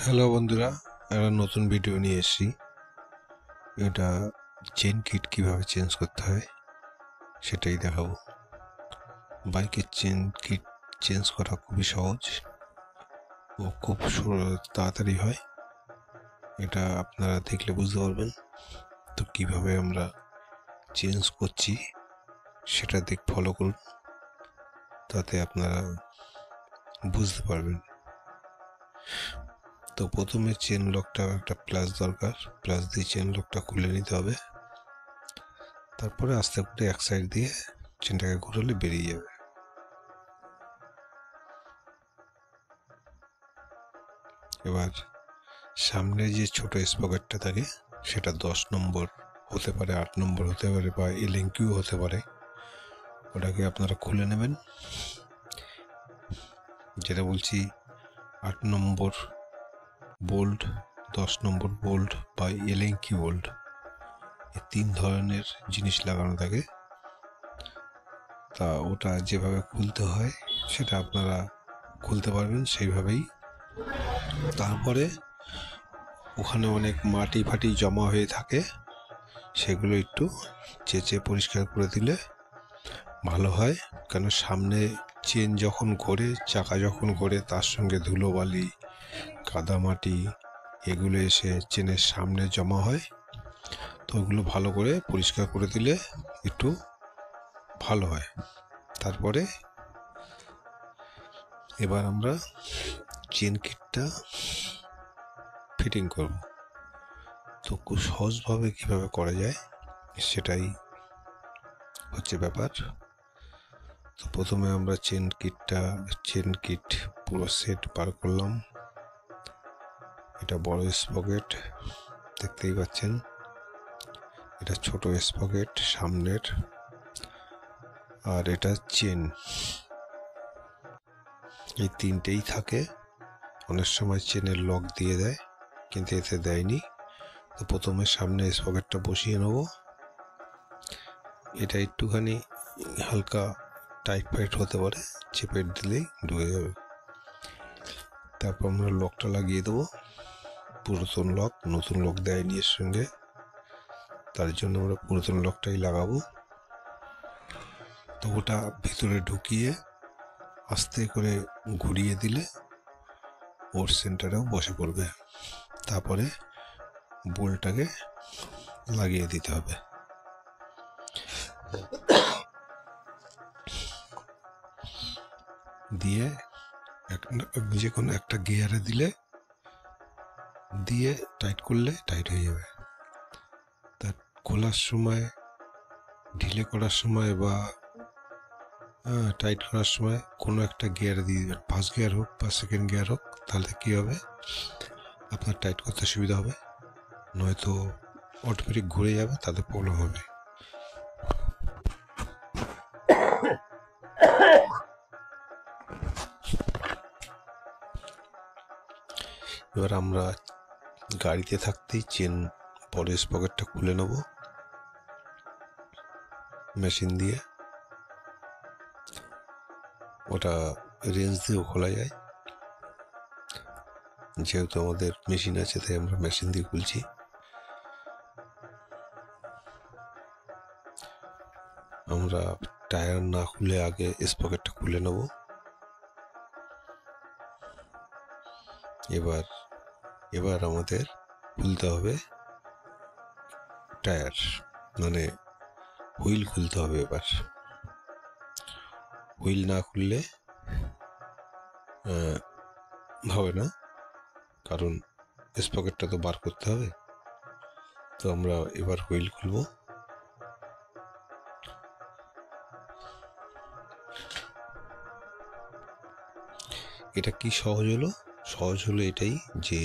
Hello বন্ধুরা, একটা নতুন ভিডিও নিয়ে এসেছি। এটা চেন কিট কিভাবে চেঞ্জ করতে হয় সেটাই দেখাবো। বাইকের চেন কিট চেঞ্জ করা খুবই সহজ ও খুব তাড়াতাড়ি হয়। এটা আপনারা দেখলে বুঝতে পারবেন। তো কিভাবে আমরা চেঞ্জ করছি সেটা ফলো করুন, তাতে আপনারা বুঝতে পারবেন। তো প্রথমে চেন লকটা একটা প্লাস দরকার, প্লাস দিয়ে চেন লকটা খুলে নিতে হবে। তারপরে আস্তে করে এক সাইড দিয়ে চেনটাকে ঘুরালে বেরিয়ে যাবে। এবার সামনে যে ছোট স্পকেটটা থাকে সেটা 10 নম্বর হতে পারে, 8 নম্বর হতে পারে, বা এলএনকিউ হতে পারে। ওটাকে আপনারা খুলে নেবেন। যেটা বলছি 8 নম্বর বোল্ট, 10 নম্বর বোল্ট বা এলএনকিউ বোল্ট, এই 3 ধরনের জিনিস লাগানো থাকে। তা ওটা যেভাবে খুলতে হয় সেটা আপনারা খুলতে পারবেন সেইভাবেই। তারপরে ওখানে অনেক মাটি ফাটি জমা হয়ে থাকে, সেগুলো একটু চেঁচে পরিষ্কার করে দিলে ভালো হয়। কেন সামনে চেন যখন ঘোরে, চাকা যখন ঘোরে, তার সঙ্গে ধুলোবালি, কাদামাটি এগুলো এসে চেনের সামনে জমা হয়। তো ওগুলো ভালো করে পরিষ্কার করে দিলে একটু ভালো হয়। তারপরে এবার আমরা চেন কিটটা ফিটিং করব। তো খুব সহজভাবে কীভাবে করা যায় সেটাই হচ্ছে ব্যাপার। তো প্রথমে আমরা চেন কিট পুরো সেট বার করলাম। এটা বড় স্পকেট দেখতেই পাচ্ছেন, এটা ছোট স্পকেট সামনের, আর এটা চেন। এই তিনটেই থাকে। অনেক সময় চেনের লক দিয়ে দেয়, কিন্তু এতে দেয়নি। তো প্রথমে সামনে স্পকেটটা বসিয়ে নেব। এটা একটুখানি হালকা টাইট ফাইট হতে পারে, চেপে দিলেই ঢুকে যাবে। তারপর আমরা লকটা লাগিয়ে দেবো। পুরাতন লক, নতুন লক দেয়নি এর সঙ্গে, তার জন্য আমরা পুরাতন লকটাই লাগাবো। তো ওটা ভিতরে ঢুকিয়ে আস্তে করে ঘুরিয়ে দিলে ওর সেন্টারেও বসে পড়বে। তারপরে বোল্টটাকে লাগিয়ে দিতে হবে। দিয়ে যে কোনো একটা গিয়ারে দিয়ে টাইট করলে টাইট হয়ে যাবে। তা খোলার সময়, ঢিলে করার সময় বা টাইট করার সময় কোনো একটা গিয়ারে দিয়ে দেবেন, ফার্স্ট গিয়ার হোক বা সেকেন্ড গিয়ার হোক। তাহলে কী হবে, আপনার টাইট করতে সুবিধা হবে। নয়তো অটোমেটিক ঘুরে যাবে, তাতে প্রবলেম হবে। এবার আমরা গাড়িতে থাকতেই চেন বড় স্পকেটটা খুলে নেব মেশিন দিয়ে। ওটা রেঞ্জ দিয়েও খোলা যায়, যেহেতু আমাদের মেশিন আছে তাই আমরা মেশিন দিয়ে খুলছি। আমরা টায়ার না খুলে আগে স্পকেটটা খুলে নেব। এবার আমাদের খুলতে হবে টায়ার, মানে হুইল খুলতে হবে। এবার হুইল না খুললে হবে না, কারণ স্পকেটটা তো বার করতে হবে। তো আমরা এবার হুইল খুলব। এটা কি সহজ হলো এটাই যে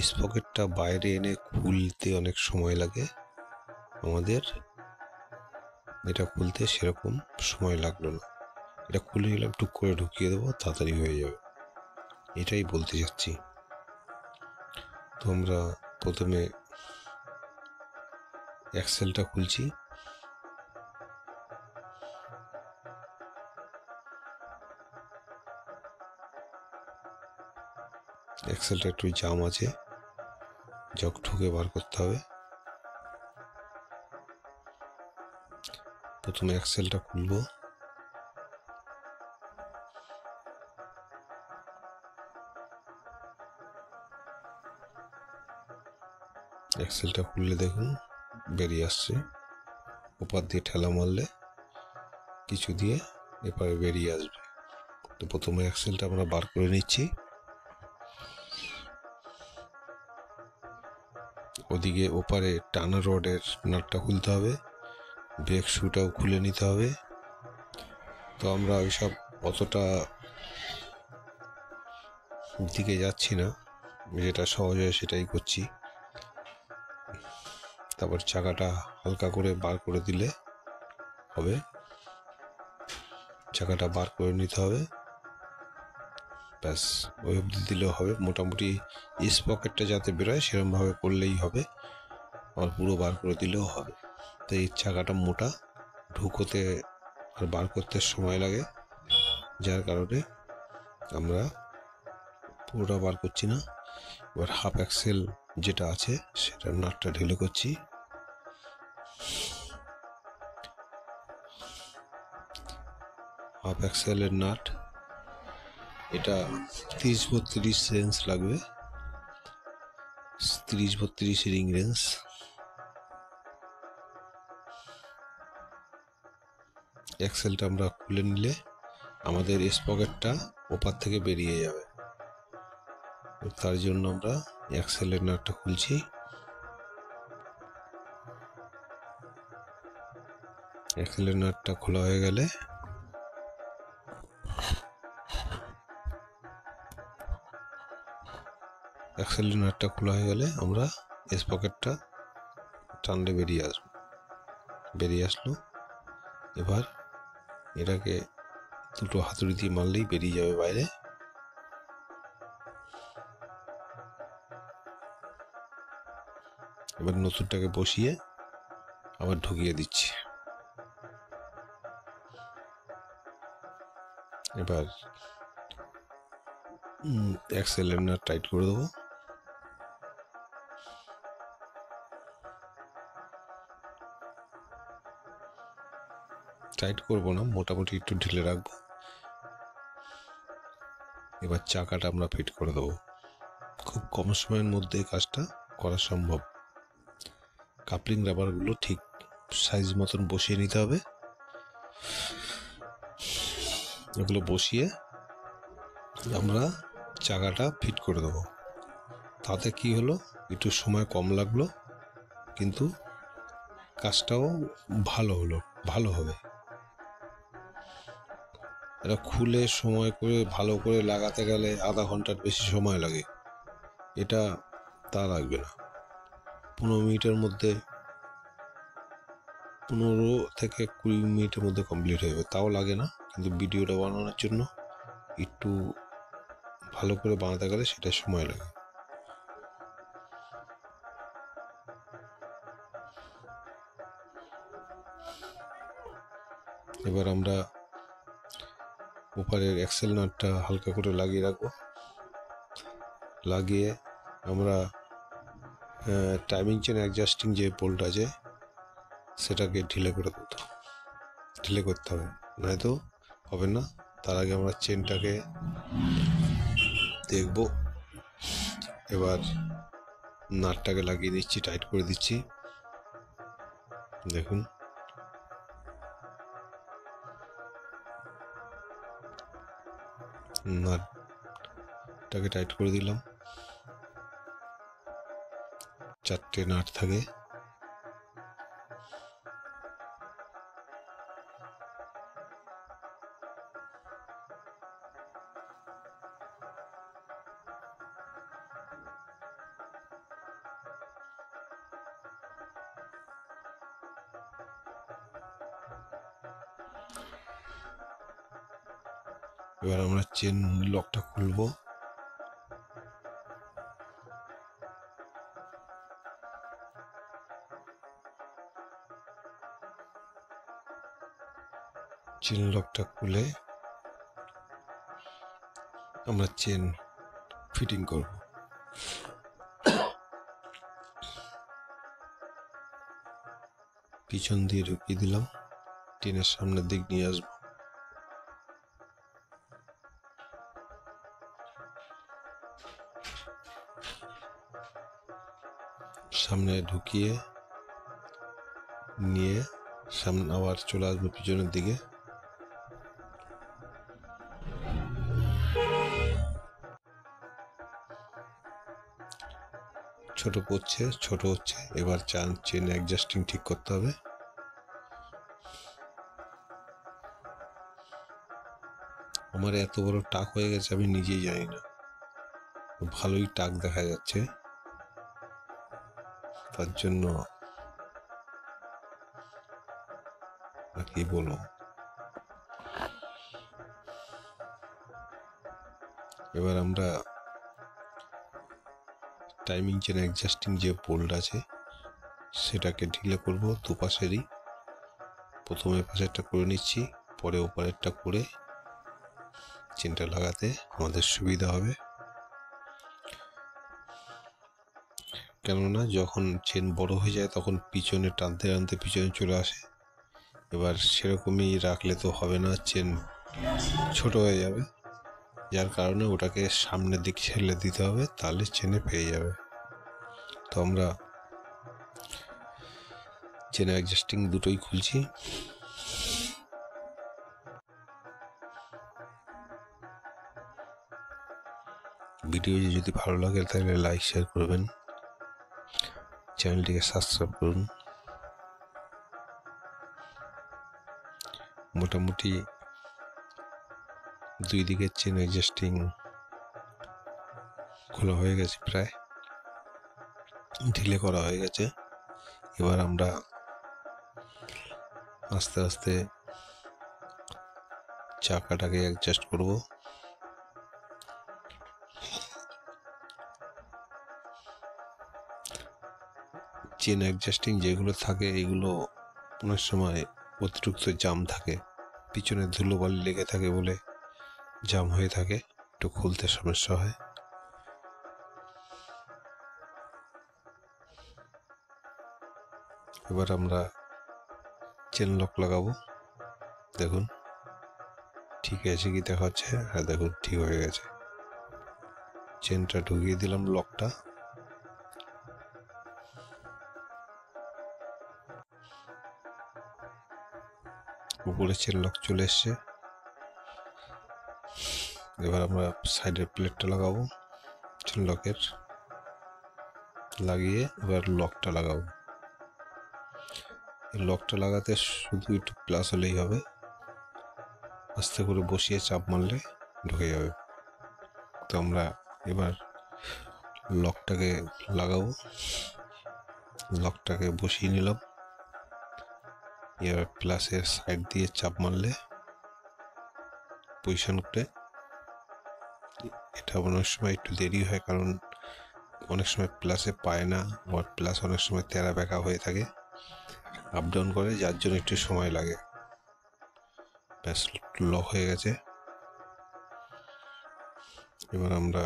স্পকেটটা বাইরে এনে খুলতে অনেক সময় লাগে, আমাদের এটা খুলতে সেরকম সময় লাগলো না। এটা খুলে নিলাম, টুক করে ঢুকিয়ে দেবো, তাড়াতাড়ি হয়ে যাবে। এটাই বলতে চাচ্ছি। তো আমরা প্রথমে অ্যাক্সেলটা খুলছি। এক্সেলটা একটু জাম আছে, জগ ঠুকে বার করতে হবে। প্রথমে এক্সেলটা খুলবো। এক্সেলটা খুললে দেখুন বেরিয়ে আসছে, ওপার দিয়ে ঠেলা মারলে কিছু দিয়ে এপারে বেরিয়ে আসবে। তো প্রথমে এক্সেলটা আমরা বার করে নিচ্ছি। ওদিকে ওপারে টানা রডের নাটটা খুলতে হবে, ব্রেক শুটাও খুলে নিতে হবে। তো আমরা ওইসব অতটা দিকে যাচ্ছি না, যেটা সহজ হয় সেটাই করছি। তারপর চাকাটা হালকা করে বার করে দিলে হবে, চাকাটা বার করে নিতে হবে, ব্যাস ওই অবধি দিলেও হবে। মোটামুটি স্পকেটটা যাতে বেরোয় সেরকমভাবে করলেই হবে, আর পুরো বার করে দিলেও হবে। তো এই চাকাটা মোটা, ঢুকোতে আর বার করতে সময় লাগে, যার কারণে আমরা পুরোটা বার করছি না। এবার হাফ এক্সেল যেটা আছে সেটার নাটটা ঢিলে করছি। হাফ এক্সেলের নাট এটা 30-32 রেঞ্জ লাগবে, 30-32 রিং রেঞ্জ। এক্সেলটা আমরা খুলে নিলে আমাদের স্পকেটটা ওপার থেকে বেরিয়ে যাবে। তার জন্য আমরা এক্সেলের নাটটা খুলছি। এক্সেলের নাটটা খোলা হয়ে গেলে আমরা স্পকেটটা টানলে বেরিয়ে আসলো। এবার এটাকে দুটো হাতুড়ি দিয়ে মারলেই বেরিয়ে যাবে বাইরে। এবার নতুনটাকে বসিয়ে আবার ঢুকিয়ে দিচ্ছি। এবার এক্সেলের নাট টাইট করে দেবো। টাইট করবো না, মোটামুটি একটু ঢিলে রাখবো। এবার চাকাটা আমরা ফিট করে দেবো। খুব কম সময়ের মধ্যে কাজটা করা সম্ভব। কাপলিং রাবারগুলো ঠিক সাইজ মতন বসিয়ে নিতে হবে। এগুলো বসিয়ে আমরা চাকাটা ফিট করে দেবো। তাতে কি হলো, একটু সময় কম লাগলো, কিন্তু কাজটাও ভালো হবে। এটা খুলে সময় করে ভালো করে লাগাতে গেলে আধা ঘন্টার বেশি সময় লাগে, এটা তা লাগবে না। 15-20 মিনিটের মধ্যে কমপ্লিট হয়ে যাবে, তাও লাগে না। কিন্তু ভিডিওটা বানানোর জন্য একটু ভালো করে বানাতে গেলে সেটা সময় লাগে। এবার আমরা ওপারের এক্সেল নাটটা হালকা করে লাগিয়ে রাখবো। লাগিয়ে আমরা টাইমিং চেন অ্যাডজাস্টিং যে বোল্ট আছে সেটাকে ঢিলে করতে হবে, নয়তো হবে না। তার আগে আমরা চেনটাকে দেখব। এবার নাটটাকে লাগিয়ে দিচ্ছি, টাইট করে দিচ্ছি। দেখুন নাটটাকে টাইট করে দিলাম। 4টে নাট থাকে। এবার আমরা চেন লকটা খুলবো। চেন লকটা খুলে আমরা চেন ফিটিং করব। পিছন দিয়ে ঢুকিয়ে দিলাম, টিনের সামনের দিক নিয়ে আসবো। সামনে ঢুকিয়ে নিয়ে সামনে আবার চলে আসবো পিছনের দিকে। ছোট পড়ছে, ছোট হচ্ছে, এবার চেন অ্যাডজাস্টিং ঠিক করতে হবে। আমার এত বড় টাক হয়ে গেছে আমি নিজেই জানি না। ভালোই টাক দেখা যাচ্ছে, তার জন্য আর কি বলবো। এবার আমরা টাইমিং চেন অ্যাডজাস্টিং যে বোল্ট আছে সেটাকে ঢিলে করব দুপাশেরই। প্রথমে পাশেরটা করে নিচ্ছি, পরে ওপারেরটা করে চেনটা লাগাতে আমাদের সুবিধা হবে। কেননা যখন চেন বড় হয়ে যায় তখন পিছনে টানতে টানতে পিছনে চলে আসে। এবার সেরকমই রাখলে তো হবে না, চেন ছোট হয়ে যাবে, যার কারণে ওটাকে সামনের দিক ঠেলে দিতে হবে, তাহলে চেনে পেয়ে যাবে। তো আমরা চেন অ্যাডজাস্টিং দুটোই খুলছি। ভিডিও যদি ভালো লাগে তাহলে লাইক শেয়ার করবেন, চ্যানেলটিকে সাবস্ক্রাইব করুন। মোটামুটি দুই দিকের চেন অ্যাডজাস্টিং খোলা হয়ে গেছে, প্রায় ঢিলে করা হয়ে গেছে। এবার আমরা আস্তে আস্তে চাকাটাকে অ্যাডজাস্ট করব। চেন অ্যাডজাস্টিং যেগুলো থাকে এগুলো অনেক সময় অতিরিক্ত জাম থাকে, পিছনে ধুলোবালি লেগে থাকে বলে জাম হয়ে থাকে, একটু খুলতে সমস্যা হয়। এবার আমরা চেন লক লাগাবো। দেখুন ঠিক আছে কি দেখাচ্ছে, হ্যাঁ দেখুন ঠিক হয়ে গেছে। চেনটা ঢুকিয়ে দিলাম, লকটা উপরে চেন লক চলে এসছে। এবার আমরা সাইডের প্লেটটা লাগাবো, চেন লকের লাগিয়ে এবার লকটা লাগাবো। এই লকটা লাগাতে শুধু একটু প্লাস হলেই হবে, আস্তে করে বসিয়ে চাপ মারলে ঢুকে যাবে। তো আমরা এবার লকটাকে লাগাবো, লকটাকে বসিয়ে নিলাম। এবার প্লাসের সাইড দিয়ে চাপ মারলে পজিশন করে, এটা অনেক সময় একটু দেরি হয় কারণ অনেক সময় প্লাসে পায় না, আবার প্লাস অনেক সময় তেরা বেঁকা হয়ে থাকে, আপ ডাউন করে, যার জন্য একটু সময় লাগে। ব্যাস লক হয়ে গেছে। এবার আমরা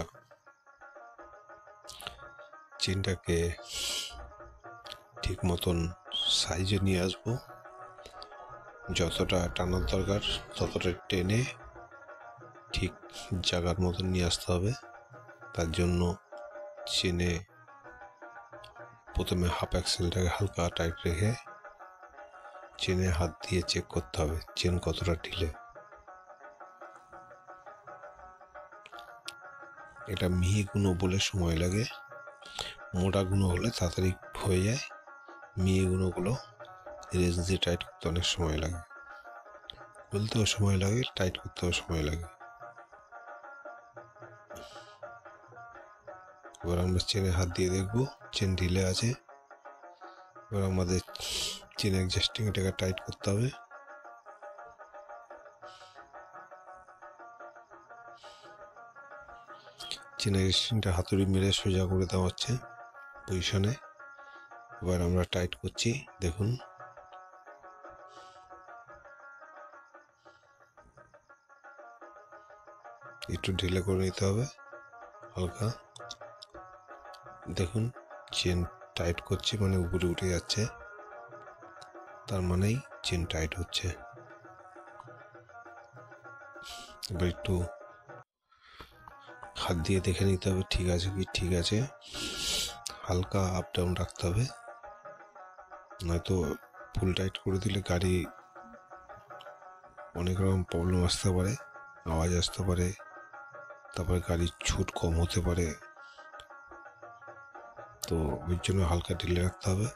চেনটাকে ঠিক মতন সাইজে নিয়ে আসবো, যতটা টানার দরকার ততটা টেনে ঠিক জায়গার মতন নিয়ে আসতে হবে। তার জন্য চেনে প্রথমে হাফ অ্যাক্সেলটাকে হালকা টাইট রেখে চেনে হাত দিয়ে চেক করতে হবে চেন কতটা ঢিলে। এটা মিহি গুঁড়ো বলে সময় লাগে, মোটা গুঁড়ো হলে তাড়াতাড়ি হয়ে যায়। মিহি গুঁড়োগুলো রেঞ্জ দিয়ে টাইট করতে অনেক সময় লাগে, খুলতেও সময় লাগে, টাইট করতেও সময় লাগে। এবার আমরা চেনে হাত দিয়ে দেখবো চেন ঢিলে আছে। এবার আমাদের চেন অ্যাডজাস্টিং এটাকে টাইট করতে হবে। চেন অ্যাডজাস্টিংটা হাতুড়ি মেরে সোজা করে দেওয়া হচ্ছে পজিশনে। এবার আমরা টাইট করছি, দেখুন একটু ঢিলে করে নিতে হবে, হালকা দেখুন চেন টাইট করছি, মানে উপরে উঠে যাচ্ছে, তার মানেই চেন টাইট হচ্ছে। এবার একটু হাত দিয়ে দেখে নিতে হবে ঠিক আছে কি, ঠিক আছে। হালকা আপ ডাউন রাখতে হবে, নয়তো ফুল টাইট করে দিলে গাড়ি অনেক রকম প্রবলেম আসতে পারে, আওয়াজ আসতে পারে, তারপরে গাড়ির ছুট কম হতে পারে। তো ওই জন্য হালকা ঢিলে রাখতে হবে।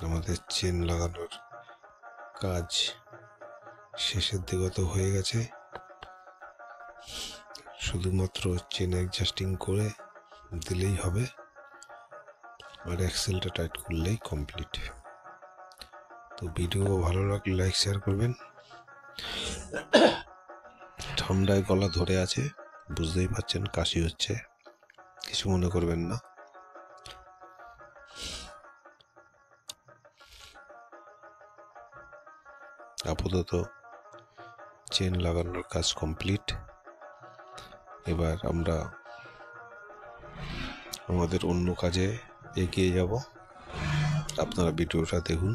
আমাদের চেন লাগানোর কাজ শেষের দিকে তো হয়ে গেছে, শুধুমাত্র চেন অ্যাডজাস্টিং করে দিলেই হবে, আর অ্যাক্সেলটা টাইট করলেই কমপ্লিট। তো ভিডিও ভালো লাগলে লাইক শেয়ার করবেন। ঠান্ডায় গলা ধরে আছে, বুঝতেই পারছেন, কাশি হচ্ছে, কিছু মনে করবেন না। আপাতত চেন লাগানোর কাজ কমপ্লিট। এবার আমরা আমাদের অন্য কাজে এগিয়ে যাব। আপনারা ভিডিওটা দেখুন।